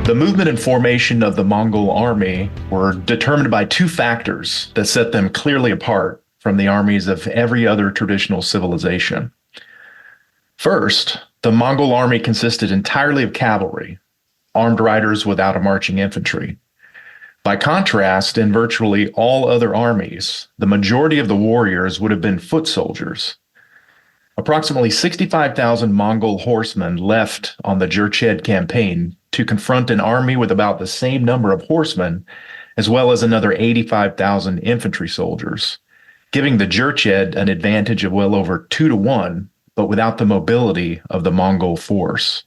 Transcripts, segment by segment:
The movement and formation of the Mongol army were determined by two factors that set them clearly apart from the armies of every other traditional civilization. First, the Mongol army consisted entirely of cavalry, armed riders without a marching infantry. By contrast, in virtually all other armies, the majority of the warriors would have been foot soldiers. Approximately 65,000 Mongol horsemen left on the Jurched campaign to confront an army with about the same number of horsemen, as well as another 85,000 infantry soldiers, giving the Jurched an advantage of well over 2-1, but without the mobility of the Mongol force.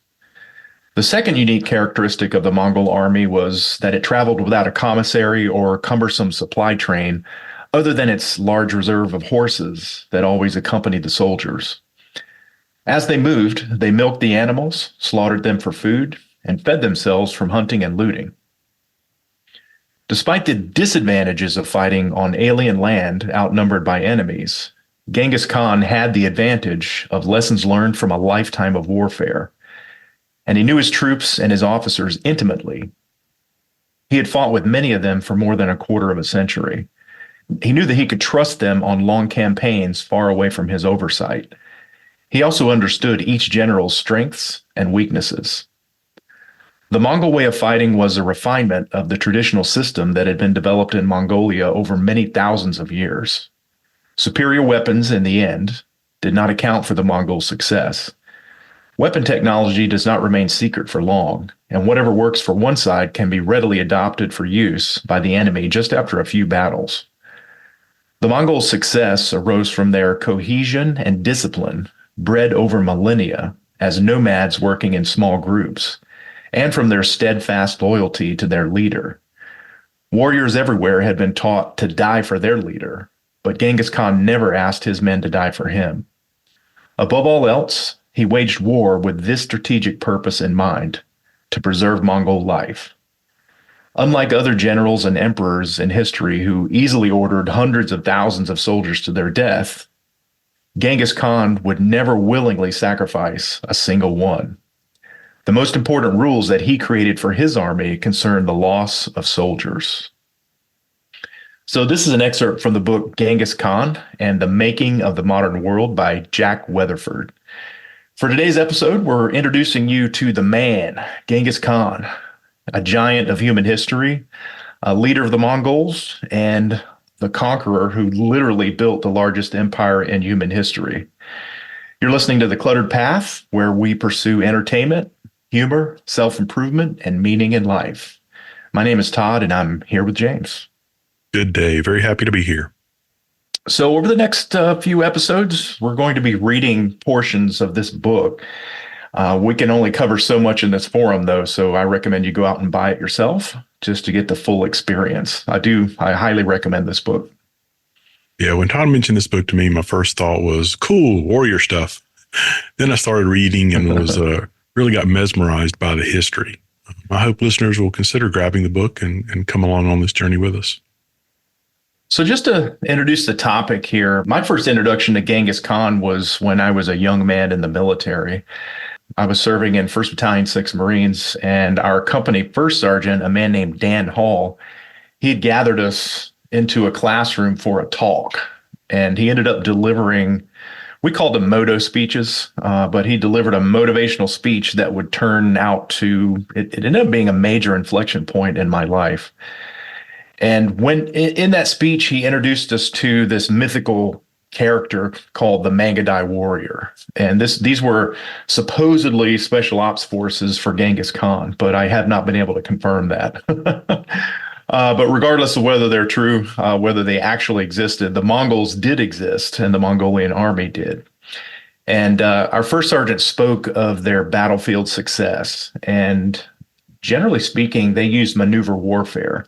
The second unique characteristic of the Mongol army was that it traveled without a commissary or cumbersome supply train, other than its large reserve of horses that always accompanied the soldiers. As they moved, they milked the animals, slaughtered them for food, and fed themselves from hunting and looting. Despite the disadvantages of fighting on alien land outnumbered by enemies, Genghis Khan had the advantage of lessons learned from a lifetime of warfare, and he knew his troops and his officers intimately. He had fought with many of them for more than a quarter of a century. He knew that he could trust them on long campaigns far away from his oversight. He also understood each general's strengths and weaknesses. The Mongol way of fighting was a refinement of the traditional system that had been developed in Mongolia over many thousands of years. Superior weapons, in the end, did not account for the Mongol success. Weapon technology does not remain secret for long, and whatever works for one side can be readily adopted for use by the enemy just after a few battles. The Mongol success arose from their cohesion and discipline, bred over millennia as nomads working in small groups, and from their steadfast loyalty to their leader. Warriors everywhere had been taught to die for their leader, but Genghis Khan never asked his men to die for him. Above all else, he waged war with this strategic purpose in mind: to preserve Mongol life. Unlike other generals and emperors in history who easily ordered hundreds of thousands of soldiers to their death, Genghis Khan would never willingly sacrifice a single one. The most important rules that he created for his army concerned the loss of soldiers. So this is an excerpt from the book Genghis Khan and the Making of the Modern World by Jack Weatherford. For today's episode, we're introducing you to the man, Genghis Khan, a giant of human history, a leader of the Mongols, and the conqueror who literally built the largest empire in human history. You're listening to The Cluttered Path, where we pursue entertainment, humor, self-improvement, and meaning in life. My name is Todd, and I'm here with James. Good day. Very happy to be here. So over the next few episodes, we're going to be reading portions of this book. We can only cover so much in this forum, though, so I recommend you go out and buy it yourself just to get the full experience. I highly recommend this book. Yeah, when Todd mentioned this book to me, my first thought was, cool, warrior stuff. Then I started reading and was really got mesmerized by the history. I hope listeners will consider grabbing the book and come along on this journey with us. So just to introduce the topic here, my first introduction to Genghis Khan was when I was a young man in the military. I was serving in 1st Battalion, 6th Marines, and our company first sergeant, a man named Dan Hall, he had gathered us into a classroom for a talk, and he ended up delivering, we called them moto speeches, but he delivered a motivational speech that would turn out to, it ended up being a major inflection point in my life. And when in that speech, he introduced us to this mythical character called the Mangadai warrior. And these were supposedly special ops forces for Genghis Khan, but I have not been able to confirm that. But regardless of whether they're true, whether they actually existed, the Mongols did exist and the Mongolian army did. And our first sergeant spoke of their battlefield success. And generally speaking, they used maneuver warfare.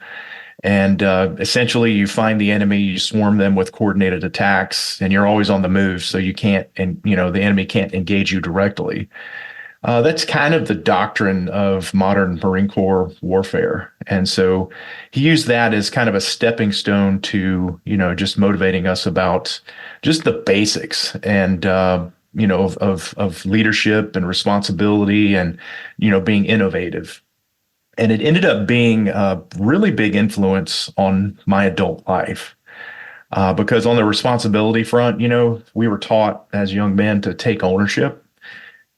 And essentially, you find the enemy, you swarm them with coordinated attacks, and you're always on the move, so you can't, and the enemy can't engage you directly. That's kind of the doctrine of modern Marine Corps warfare, and so he used that as kind of a stepping stone to, just motivating us about just the basics and of leadership and responsibility and being innovative. And it ended up being a really big influence on my adult life. Because on the responsibility front, we were taught as young men to take ownership.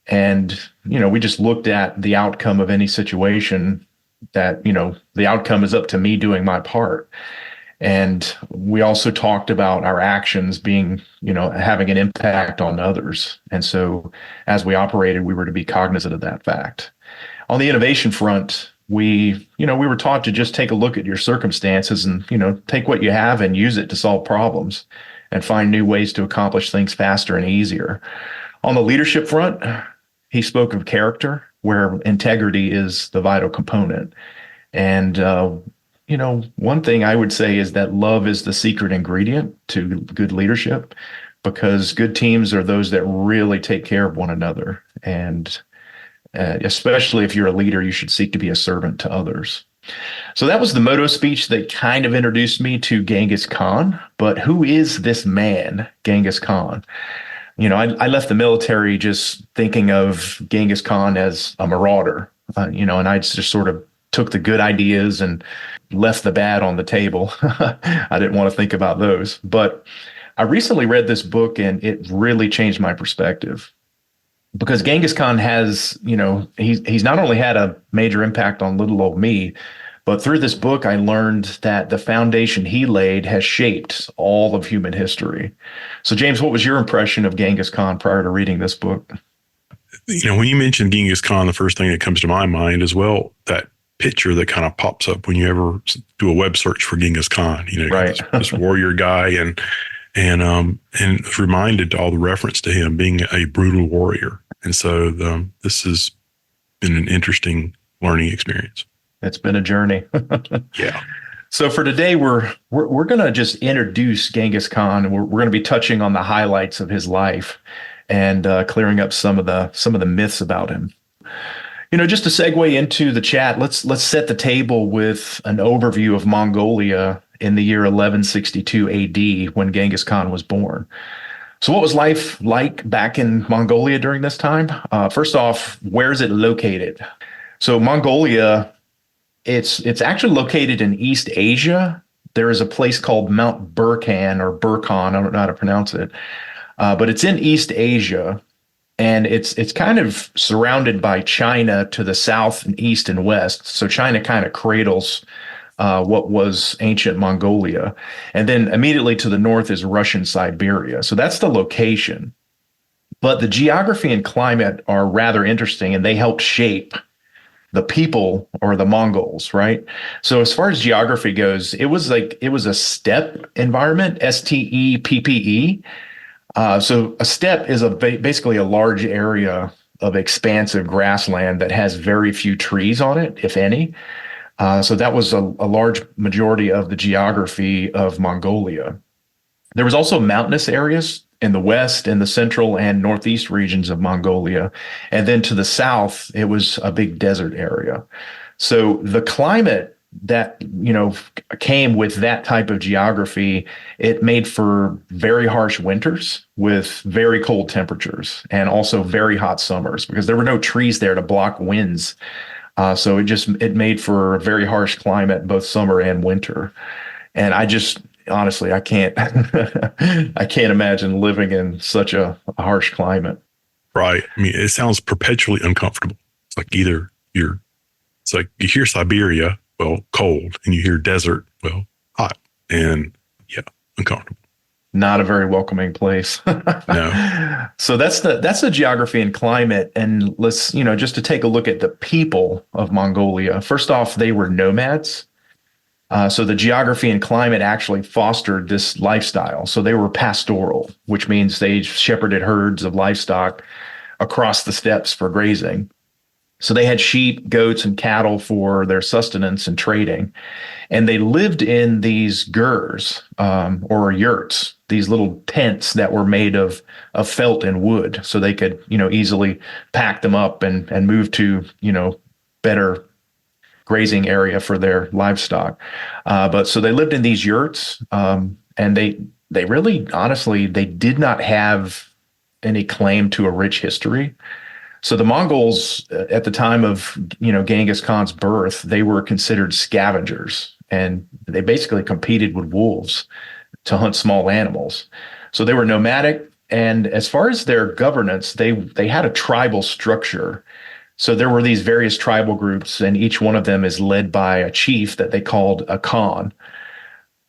And, we just looked at the outcome of any situation that, the outcome is up to me doing my part. And we also talked about our actions being, having an impact on others. And so as we operated, we were to be cognizant of that fact. On the innovation front, we were taught to just take a look at your circumstances and, take what you have and use it to solve problems and find new ways to accomplish things faster and easier. On the leadership front, he spoke of character, where integrity is the vital component. And, one thing I would say is that love is the secret ingredient to good leadership, because good teams are those that really take care of one another. And especially if you're a leader, you should seek to be a servant to others. So that was the motto speech that kind of introduced me to Genghis Khan. But who is this man, Genghis Khan? I left the military just thinking of Genghis Khan as a marauder, and I just sort of took the good ideas and left the bad on the table. I didn't want to think about those. But I recently read this book and it really changed my perspective. Because Genghis Khan has, he's not only had a major impact on little old me, but through this book, I learned that the foundation he laid has shaped all of human history. So, James, what was your impression of Genghis Khan prior to reading this book? When you mention Genghis Khan, the first thing that comes to my mind is, well, that picture that kind of pops up when you ever do a web search for Genghis Khan, right. this warrior guy and reminded to all the reference to him being a brutal warrior. And so this has been an interesting learning experience. It's been a journey. Yeah. So for today, we're going to just introduce Genghis Khan, and we're going to be touching on the highlights of his life and clearing up some of the myths about him. Just to segue into the chat, let's set the table with an overview of Mongolia in the year 1162 AD when Genghis Khan was born. So what was life like back in Mongolia during this time? First off, where is it located? So Mongolia, it's actually located in East Asia. There is a place called Mount Burkan or Burkan, I don't know how to pronounce it, but it's in East Asia. And it's kind of surrounded by China to the south and east and west. So China kind of cradles what was ancient Mongolia. And then immediately to the north is Russian Siberia. So that's the location. But the geography and climate are rather interesting, and they help shape the people, or the Mongols, right? So as far as geography goes, it was a steppe environment, STEPPE. So a steppe is basically a large area of expansive grassland that has very few trees on it, if any. So that was a large majority of the geography of Mongolia. There was also mountainous areas in the west and the central and northeast regions of Mongolia. And then to the south, it was a big desert area. So the climate that, came with that type of geography, it made for very harsh winters with very cold temperatures, and also very hot summers because there were no trees there to block winds. So it made for a very harsh climate, both summer and winter. And honestly, I can't, I can't imagine living in such a harsh climate. Right. I mean, it sounds perpetually uncomfortable. It's like you hear Siberia, well, cold, and you hear desert, well, hot, and yeah, uncomfortable. Not a very welcoming place. No. So that's the geography and climate. And let's, just to take a look at the people of Mongolia. First off, they were nomads. So the geography and climate actually fostered this lifestyle. So they were pastoral, which means they shepherded herds of livestock across the steppes for grazing. So they had sheep, goats, and cattle for their sustenance and trading. And they lived in these gurs, or yurts, these little tents that were made of felt and wood. So they could, easily pack them up and move to, better grazing area for their livestock. But so they lived in these yurts, and they really, honestly, they did not have any claim to a rich history. So the Mongols at the time of, Genghis Khan's birth, they were considered scavengers, and they basically competed with wolves to hunt small animals. So they were nomadic, and as far as their governance, they had a tribal structure. So there were these various tribal groups, and each one of them is led by a chief that they called a Khan.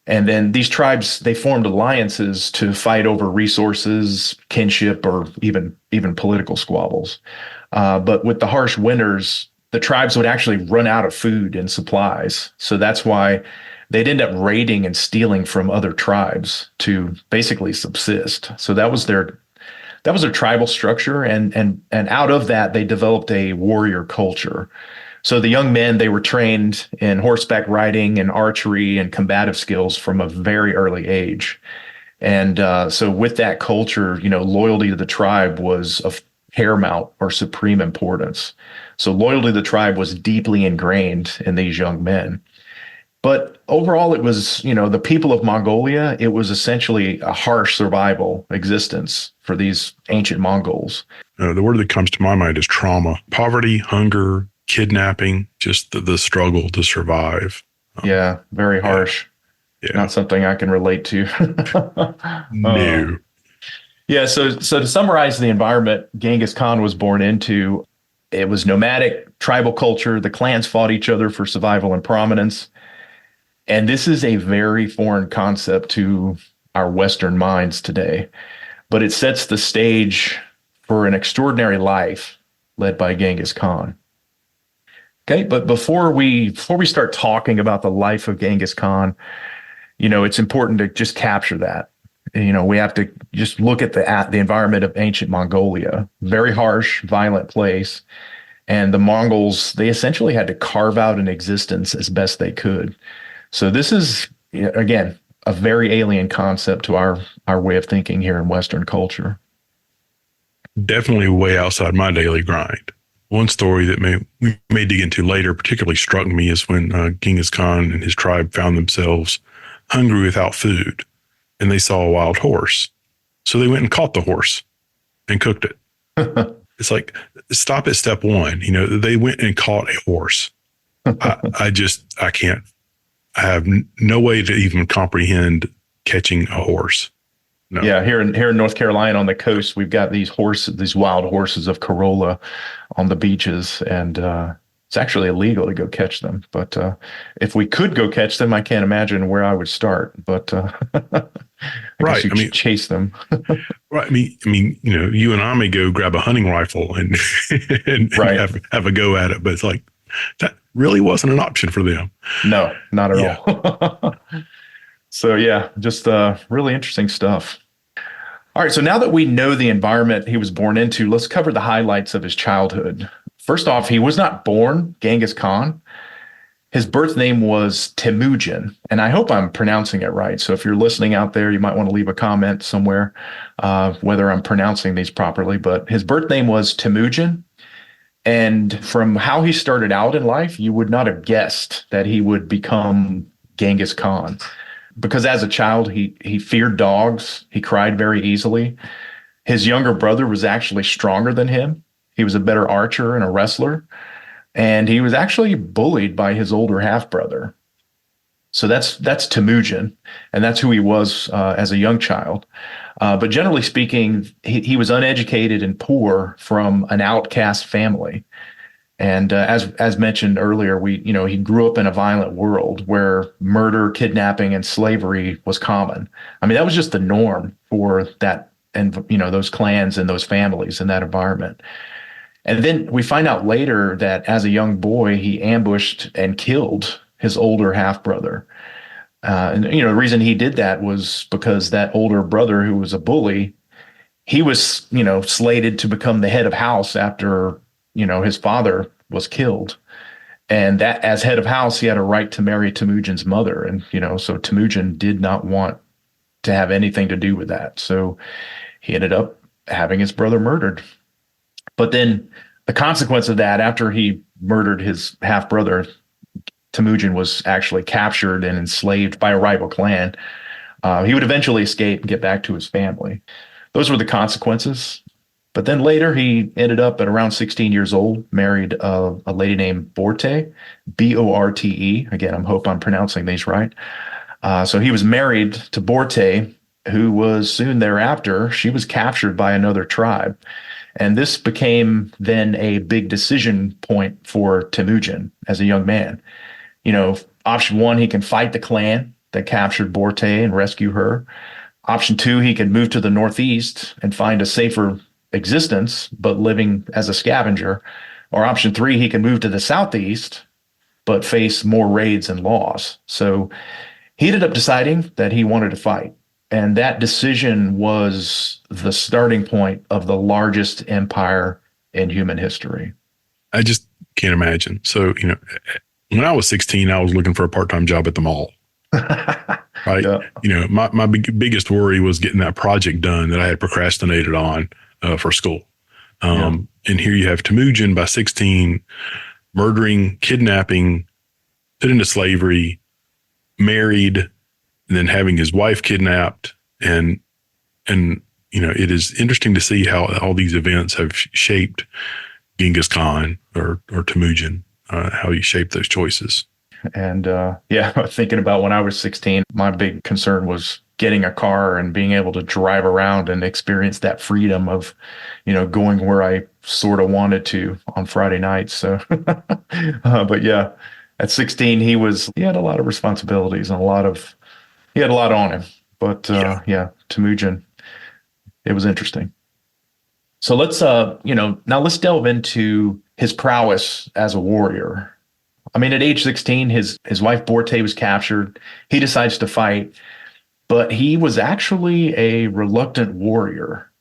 And then these tribes, they formed alliances to fight over resources, kinship, or even political squabbles. But with the harsh winters, the tribes would actually run out of food and supplies. So that's why they'd end up raiding and stealing from other tribes to basically subsist. So that was their tribal structure, and out of that they developed a warrior culture. So the young men, they were trained in horseback riding and archery and combative skills from a very early age. And so with that culture, loyalty to the tribe was of paramount or supreme importance. So loyalty to the tribe was deeply ingrained in these young men. But overall, it was, the people of Mongolia, it was essentially a harsh survival existence for these ancient Mongols. The word that comes to my mind is trauma, poverty, hunger, kidnapping, just the struggle to survive. Yeah, very harsh. Yeah. Not something I can relate to. No. Yeah, so to summarize the environment Genghis Khan was born into, it was nomadic, tribal culture. The clans fought each other for survival and prominence. And this is a very foreign concept to our Western minds today, but it sets the stage for an extraordinary life led by Genghis Khan. Okay, but before we start talking about the life of Genghis Khan, it's important to just capture that. We have to just look at the environment of ancient Mongolia. Very harsh, violent place. And the Mongols, they essentially had to carve out an existence as best they could. So this is, again, a very alien concept to our way of thinking here in Western culture. Definitely way outside my daily grind. One story that we may dig into later particularly struck me is when Genghis Khan and his tribe found themselves hungry without food, and they saw a wild horse. So they went and caught the horse and cooked it. It's like, stop at step one. They went and caught a horse. I can't. I have no way to even comprehend catching a horse. No. Yeah, here in North Carolina on the coast, we've got these wild horses of Corolla on the beaches, and it's actually illegal to go catch them. But if we could go catch them, I can't imagine where I would start. But I guess you could chase them. Right. I mean, you and I may go grab a hunting rifle and right. have a go at it, but it's like that really wasn't an option for them. No, not at all. So yeah, just really interesting stuff. All right, so now that we know the environment he was born into, let's cover the highlights of his childhood. First off, he was not born Genghis Khan. His birth name was Temujin, and I hope I'm pronouncing it right. So if you're listening out there, you might want to leave a comment somewhere whether I'm pronouncing these properly. But his birth name was Temujin. And from how he started out in life, you would not have guessed that he would become Genghis Khan. Because as a child, he feared dogs. He cried very easily. His younger brother was actually stronger than him. He was a better archer and a wrestler. And he was actually bullied by his older half-brother. So that's Temujin, and that's who he was as a young child. But generally speaking, he was uneducated and poor from an outcast family. And as mentioned earlier, he grew up in a violent world where murder, kidnapping, and slavery was common. I mean, that was just the norm for that, and those clans and those families in that environment. And then we find out later that as a young boy, he ambushed and killed his older half brother. And the reason he did that was because that older brother, who was a bully, he was slated to become the head of house after his father was killed. And that as head of house, he had a right to marry Temujin's mother. And, so Temujin did not want to have anything to do with that. So he ended up having his brother murdered. But then the consequence of that, after he murdered his half brother, Temujin was actually captured and enslaved by a rival clan. He would eventually escape and get back to his family. Those were the consequences. But then later he ended up at around 16 years old, married a lady named Borte, Borte. Again, I hope I'm pronouncing these right. So he was married to Borte, who was soon thereafter, she was captured by another tribe. And this became then a big decision point for Temujin as a young man. You know, option one, he can fight the clan that captured Borte and rescue her. Option two, he can move to the northeast and find a safer existence, but living as a scavenger. Or option three, he can move to the southeast, but face more raids and laws. So he ended up deciding that he wanted to fight. And that decision was the starting point of the largest empire in human history. I just can't imagine. So, when I was 16, I was looking for a part-time job at the mall. Right. Yeah. My biggest worry was getting that project done that I had procrastinated on for school. And here you have Temujin by 16, murdering, kidnapping, put into slavery, married, and then having his wife kidnapped. And it is interesting to see how all these events have shaped Genghis Khan or Temujin, how he shaped those choices. And thinking about when I was 16, my big concern was getting a car and being able to drive around and experience that freedom of, going where I sort of wanted to on Friday nights. So, but yeah, at 16, he had a lot of responsibilities and he had a lot on him. But Temujin, it was interesting. So let's, now let's delve into his prowess as a warrior. I mean, at age 16, his wife Borte was captured. He decides to fight, but he was actually a reluctant warrior.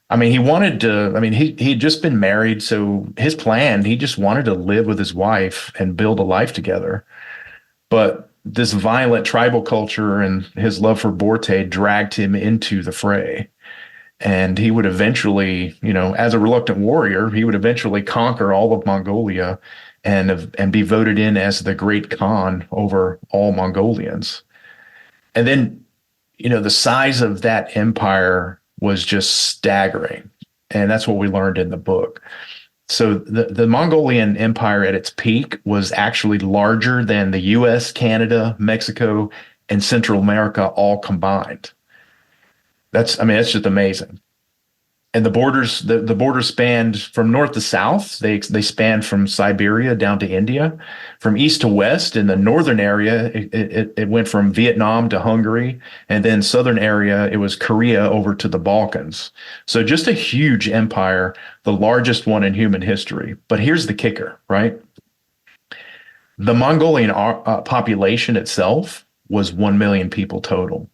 I mean, he'd just been married. So his plan, he just wanted to live with his wife and build a life together. But this violent tribal culture and his love for Borte dragged him into the fray. And he would eventually, as a reluctant warrior, he would eventually conquer all of Mongolia and be voted in as the great Khan over all Mongolians. And then, the size of that empire was just staggering. And that's what we learned in the book. So the Mongolian Empire at its peak was actually larger than the US, Canada, Mexico, and Central America all combined. That's just amazing. And the borders spanned from north to south. They spanned from Siberia down to India. From east to west in the northern area, it went from Vietnam to Hungary. And then southern area, it was Korea over to the Balkans. So just a huge empire, the largest one in human history. But here's the kicker, right? The Mongolian population itself was 1 million people total.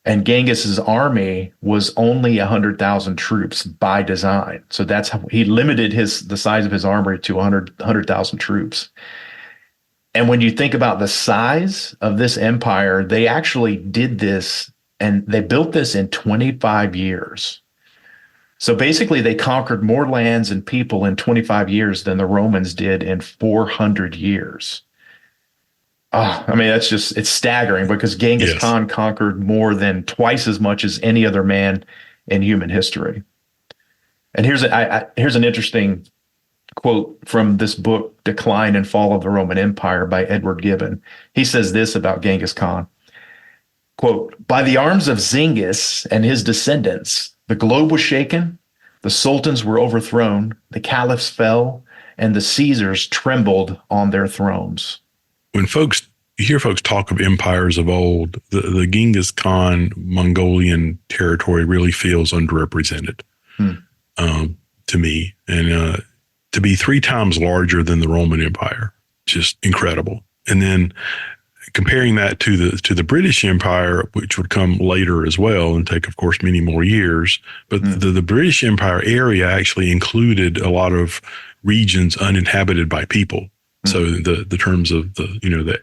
And Genghis's army was only 100,000 troops by design. So that's how he limited the size of his army to 100,000 troops. And when you think about the size of this empire, they actually did this and they built this in 25 years. So basically they conquered more lands and people in 25 years than the Romans did in 400 years. It's staggering because Genghis Khan conquered more than twice as much as any other man in human history. And here's an interesting quote from this book, Decline and Fall of the Roman Empire by Edward Gibbon. He says this about Genghis Khan, quote, "By the arms of Zingis and his descendants, the globe was shaken, the sultans were overthrown, the caliphs fell, and the Caesars trembled on their thrones." When you hear folks talk of empires of old, the Genghis Khan Mongolian territory really feels underrepresented to me. And to be 3 times larger than the Roman Empire, just incredible. And then comparing that to the British Empire, which would come later as well and take, of course, many more years. But the British Empire area actually included a lot of regions uninhabited by people. So the terms of the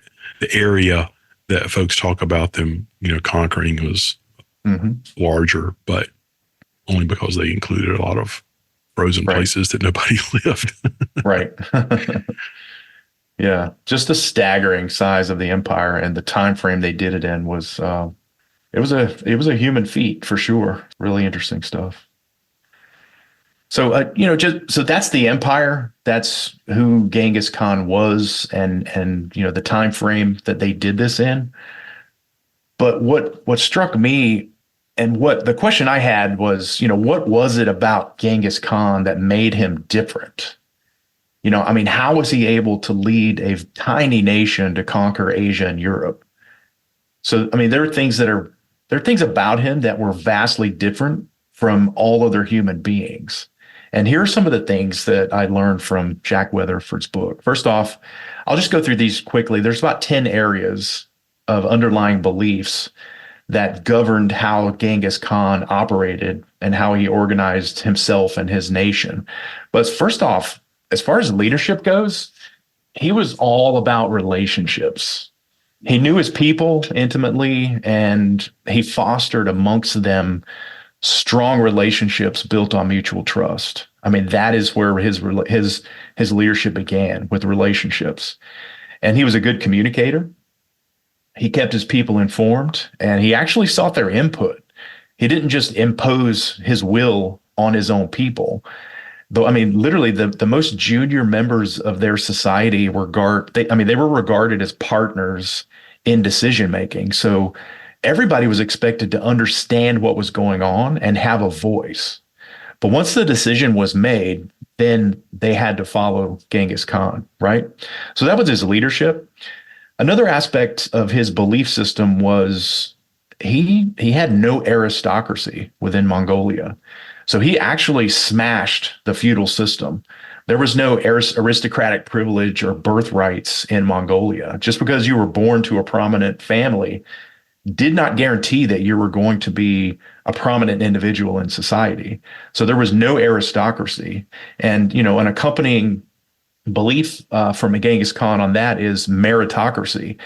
area that folks talk about them, conquering was larger, but only because they included a lot of frozen places that nobody lived. Right. Yeah. Just the staggering size of the empire and the time frame they did it in was it was a human feat for sure. Really interesting stuff. Just so that's the empire. That's who Genghis Khan was, and the time frame that they did this in. But what struck me, and what the question I had was, what was it about Genghis Khan that made him different? I mean, how was he able to lead a tiny nation to conquer Asia and Europe? So, I mean, there are things about him that were vastly different from all other human beings. And here are some of the things that I learned from Jack Weatherford's book. First off, I'll just go through these quickly. There's about 10 areas of underlying beliefs that governed how Genghis Khan operated and how he organized himself and his nation. But first off, as far as leadership goes, he was all about relationships. He knew his people intimately, and he fostered amongst them strong relationships built on mutual trust. I mean, that is where his leadership began, with relationships. And he was a good communicator. He kept his people informed, and he actually sought their input. He didn't just impose his will on his own people. Though, I mean, literally the most junior members of their society they were regarded as partners in decision making. So everybody was expected to understand what was going on and have a voice. But once the decision was made, then they had to follow Genghis Khan, right? So that was his leadership. Another aspect of his belief system was he had no aristocracy within Mongolia. So he actually smashed the feudal system. There was no aristocratic privilege or birthrights in Mongolia. Just because you were born to a prominent family did not guarantee that you were going to be a prominent individual in society. So there was no aristocracy. And, an accompanying belief from Genghis Khan on that is meritocracy.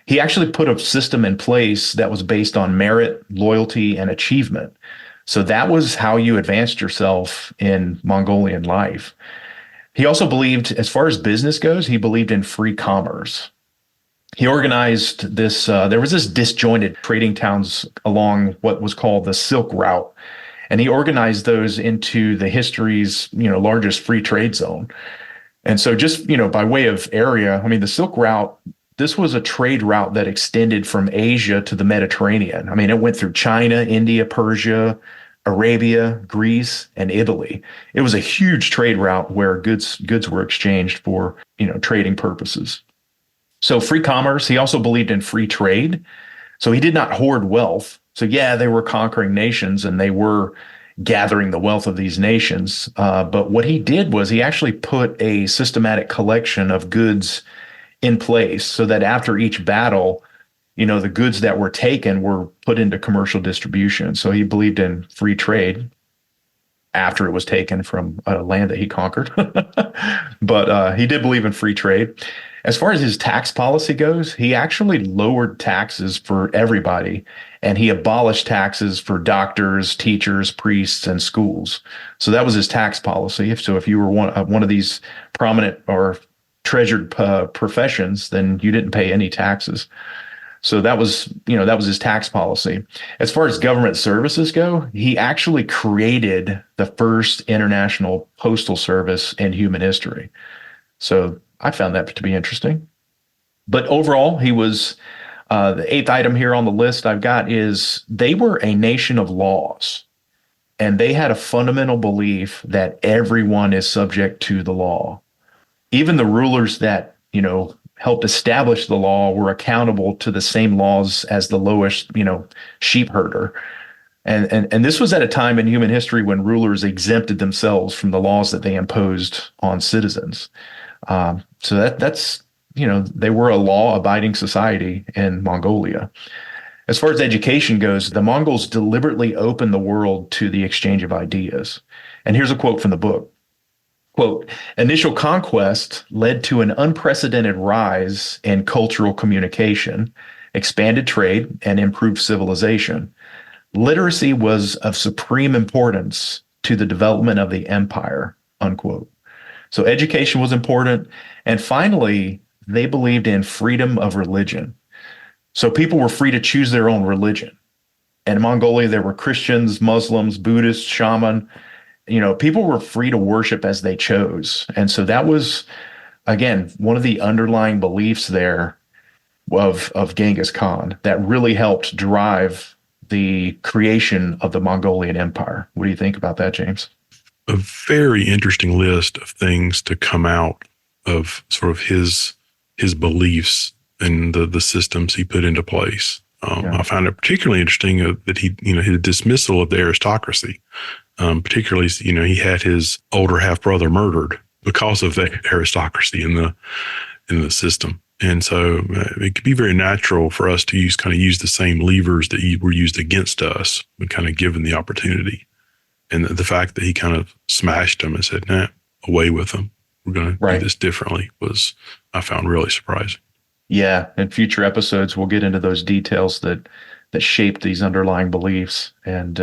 He actually put a system in place that was based on merit, loyalty, and achievement. So that was how you advanced yourself in Mongolian life. He also believed, as far as business goes, he believed in free commerce. He organized this, there was this disjointed trading towns along what was called the Silk Route. And he organized those into the history's, largest free trade zone. And so just, by way of area, I mean, the Silk Route, this was a trade route that extended from Asia to the Mediterranean. I mean, it went through China, India, Persia, Arabia, Greece, and Italy. It was a huge trade route where goods were exchanged for, trading purposes. So free commerce, he also believed in free trade. So he did not hoard wealth. So yeah, they were conquering nations and they were gathering the wealth of these nations. But what he did was he actually put a systematic collection of goods in place so that after each battle, the goods that were taken were put into commercial distribution. So he believed in free trade after it was taken from a land that he conquered. But he did believe in free trade. As far as his tax policy goes, he actually lowered taxes for everybody, and he abolished taxes for doctors, teachers, priests, and schools. So that was his tax policy. So if you were one of these prominent or treasured professions, then you didn't pay any taxes. So that was his tax policy. As far as government services go, he actually created the first international postal service in human history. So I found that to be interesting. But overall, he was the eighth item here on the list I've got is they were a nation of laws. And they had a fundamental belief that everyone is subject to the law. Even the rulers that, helped establish the law were accountable to the same laws as the lowest, sheep herder. And this was at a time in human history when rulers exempted themselves from the laws that they imposed on citizens. So that's, they were a law-abiding society in Mongolia. As far as education goes, the Mongols deliberately opened the world to the exchange of ideas. And here's a quote from the book. Quote, initial conquest led to an unprecedented rise in cultural communication, expanded trade, and improved civilization. Literacy was of supreme importance to the development of the empire, unquote. So education was important. And finally, they believed in freedom of religion. So people were free to choose their own religion. And in Mongolia, there were Christians, Muslims, Buddhists, shaman, people were free to worship as they chose. And so that was, again, one of the underlying beliefs there of Genghis Khan that really helped drive the creation of the Mongolian Empire. What do you think about that, James? A very interesting list of things to come out of sort of his beliefs and the systems he put into place. Yeah. I found it particularly interesting that his dismissal of the aristocracy, particularly, he had his older half brother murdered because of the aristocracy in the system. And so it could be very natural for us to use the same levers that were used against us when kind of given the opportunity. And the fact that he kind of smashed them and said, nah, away with them. We're going to do this differently I found really surprising. Yeah. In future episodes, we'll get into those details that shaped these underlying beliefs. And,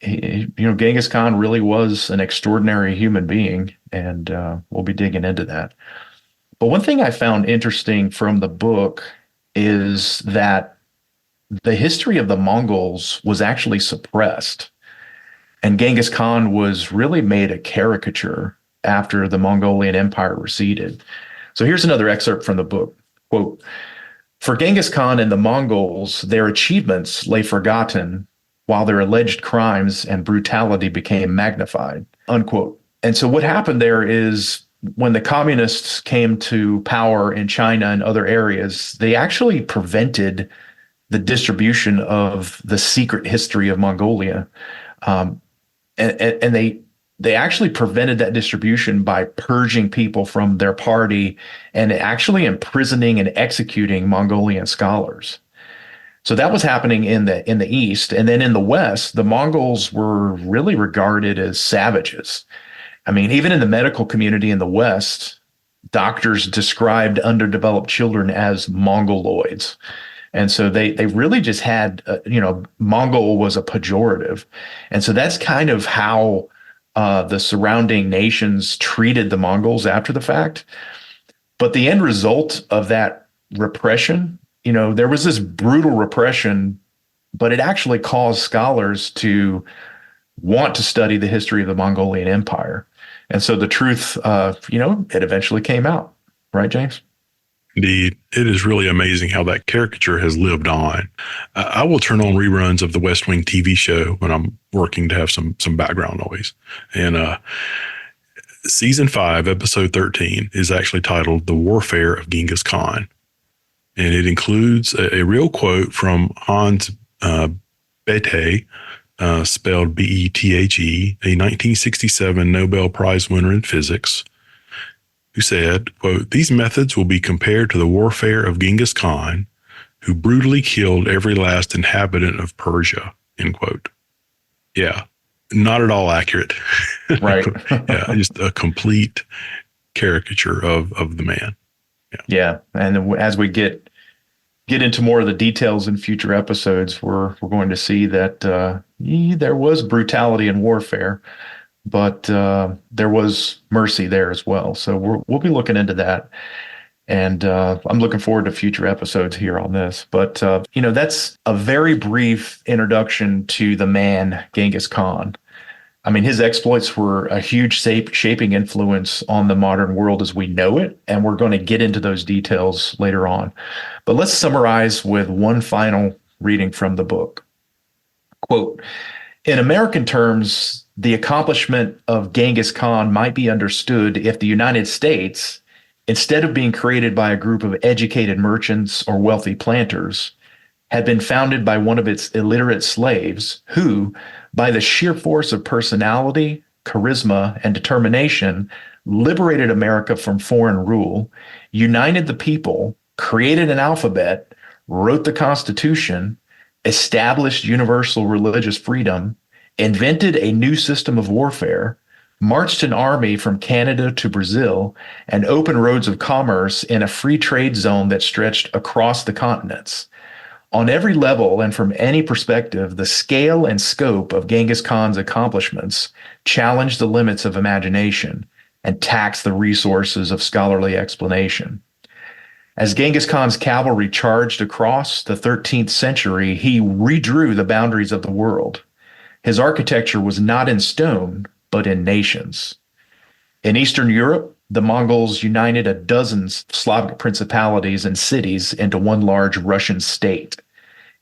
Genghis Khan really was an extraordinary human being, and we'll be digging into that. But one thing I found interesting from the book is that the history of the Mongols was actually suppressed. And Genghis Khan was really made a caricature after the Mongolian Empire receded. So here's another excerpt from the book. Quote, "For Genghis Khan and the Mongols, their achievements lay forgotten while their alleged crimes and brutality became magnified." Unquote. And so what happened there is when the communists came to power in China and other areas, they actually prevented the distribution of the secret history of Mongolia. And they actually prevented that distribution by purging people from their party and actually imprisoning and executing Mongolian scholars. So that was happening in the East. And then in the West, the Mongols were really regarded as savages. I mean, even in the medical community in the West, doctors described underdeveloped children as Mongoloids. And so they really just had, Mongol was a pejorative. And so that's kind of how the surrounding nations treated the Mongols after the fact. But the end result of that repression, there was this brutal repression, but it actually caused scholars to want to study the history of the Mongolian Empire. And so the truth, it eventually came out. Right, James? Indeed. It is really amazing how that caricature has lived on. I will turn on reruns of the West Wing TV show when I'm working to have some background noise. And season 5, episode 13 is actually titled The Warfare of Genghis Khan. And it includes a real quote from Hans Bethe, spelled Bethe, a 1967 Nobel Prize winner in physics, who said, quote, "These methods will be compared to the warfare of Genghis Khan, who brutally killed every last inhabitant of Persia," end quote. Yeah, not at all accurate. Right. Yeah, just a complete caricature of the man. Yeah. And as we get into more of the details in future episodes, we're going to see that there was brutality in warfare, but there was mercy there as well. So we'll be looking into that. And I'm looking forward to future episodes here on this. But, that's a very brief introduction to the man, Genghis Khan. I mean, his exploits were a huge shaping influence on the modern world as we know it. And we're going to get into those details later on. But let's summarize with one final reading from the book. Quote, "In American terms, the accomplishment of Genghis Khan might be understood if the United States, instead of being created by a group of educated merchants or wealthy planters, had been founded by one of its illiterate slaves who, by the sheer force of personality, charisma, and determination, liberated America from foreign rule, united the people, created an alphabet, wrote the Constitution, established universal religious freedom, invented a new system of warfare, marched an army from Canada to Brazil, and opened roads of commerce in a free trade zone that stretched across the continents. On every level and from any perspective, the scale and scope of Genghis Khan's accomplishments challenged the limits of imagination and taxed the resources of scholarly explanation. As Genghis Khan's cavalry charged across the 13th century, he redrew the boundaries of the world. His architecture was not in stone, but in nations. In Eastern Europe, the Mongols united a dozen Slavic principalities and cities into one large Russian state.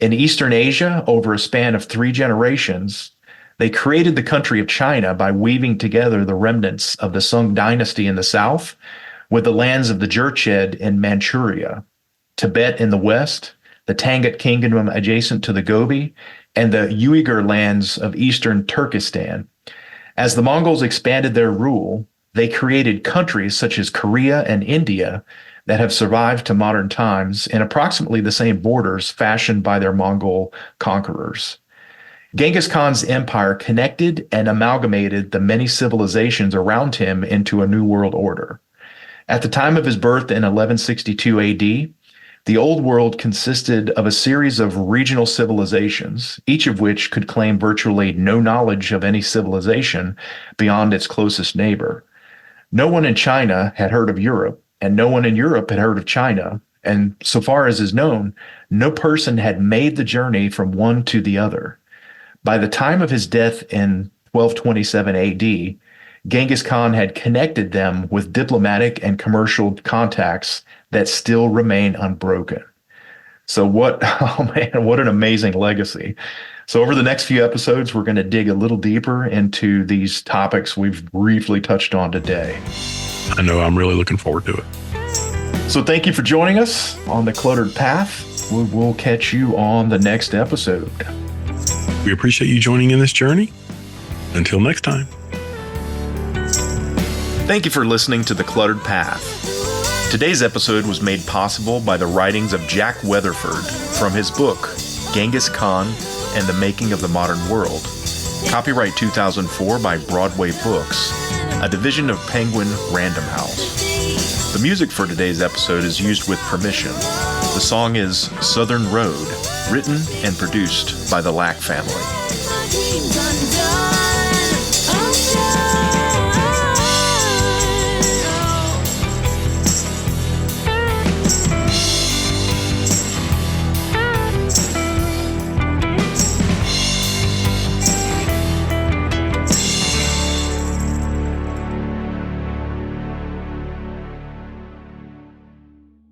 In Eastern Asia, over a span of 3 generations, they created the country of China by weaving together the remnants of the Sung dynasty in the south with the lands of the Jurched in Manchuria, Tibet in the west, the Tangut Kingdom adjacent to the Gobi, and the Uyghur lands of eastern Turkestan. As the Mongols expanded their rule, they created countries such as Korea and India that have survived to modern times in approximately the same borders fashioned by their Mongol conquerors. Genghis Khan's empire connected and amalgamated the many civilizations around him into a new world order. At the time of his birth in 1162 AD, the Old World consisted of a series of regional civilizations, each of which could claim virtually no knowledge of any civilization beyond its closest neighbor. No one in China had heard of Europe, and no one in Europe had heard of China, and so far as is known, no person had made the journey from one to the other. By the time of his death in 1227 AD, Genghis Khan had connected them with diplomatic and commercial contacts that still remain unbroken. So what an amazing legacy. So over the next few episodes, we're going to dig a little deeper into these topics we've briefly touched on today. I know, I'm really looking forward to it. So thank you for joining us on The Cluttered Path. We will catch you on the next episode. We appreciate you joining in this journey. Until next time. Thank you for listening to The Cluttered Path. Today's episode was made possible by the writings of Jack Weatherford from his book, Genghis Khan and the Making of the Modern World. Copyright 2004 by Broadway Books, a division of Penguin Random House. The music for today's episode is used with permission. The song is Southern Road, written and produced by the Lack family.